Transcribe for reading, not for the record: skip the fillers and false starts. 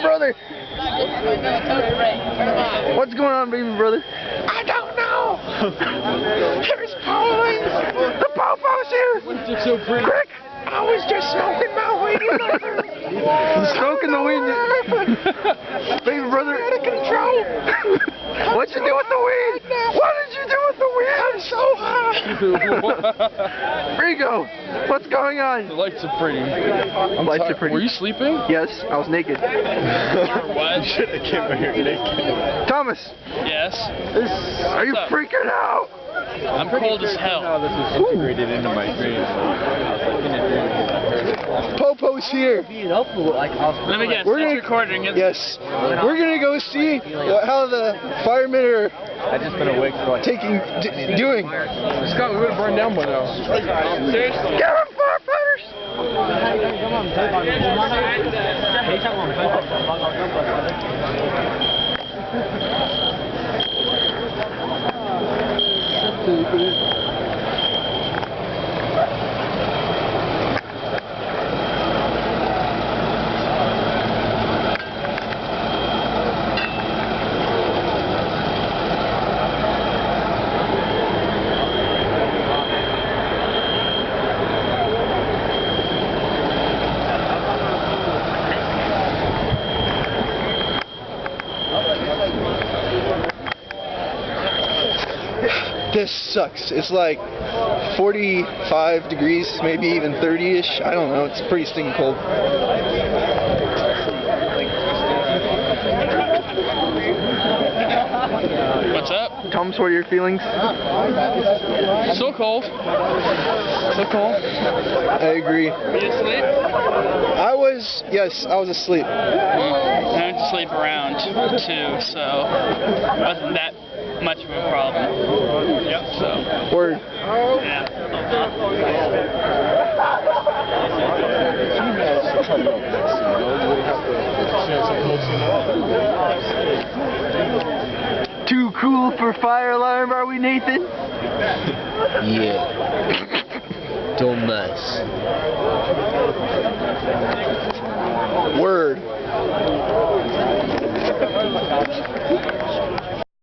brother. What's going on, baby brother? I don't know. Here's Pauline. The Popo's here. It's so pretty. Rick, I was just smoking my weed. Smoking the weed. Baby brother. Out of control. What'd you do with the weed? What did you do with the weed? I'm so high. Rico, what's going on? The lights are pretty. Lights are pretty. Were you sleeping? Yes, I was naked. What? Shit, I came out here naked. Thomas, Yes. are you freaking out? I'm cold as hell. How this was integrated into my dream. Popo's here. Let me guess. We're It's gonna- recording. Yes. We're gonna go see how the firemen I've just been awake for like... are doing. Scott, we would have burned down by now. Seriously? Get him, firefighters! This sucks. It's like 45 degrees, maybe even 30-ish. I don't know. It's pretty stinking cold. What's up? Thomas, what are your feelings? So cold. So cold. I agree. You asleep? I was asleep. I went to sleep around 2, so it wasn't that much of a problem. Yep. So. Word. Yeah. Too cool for fire alarm, are we, Nathan? Yeah. Don't mess. Word.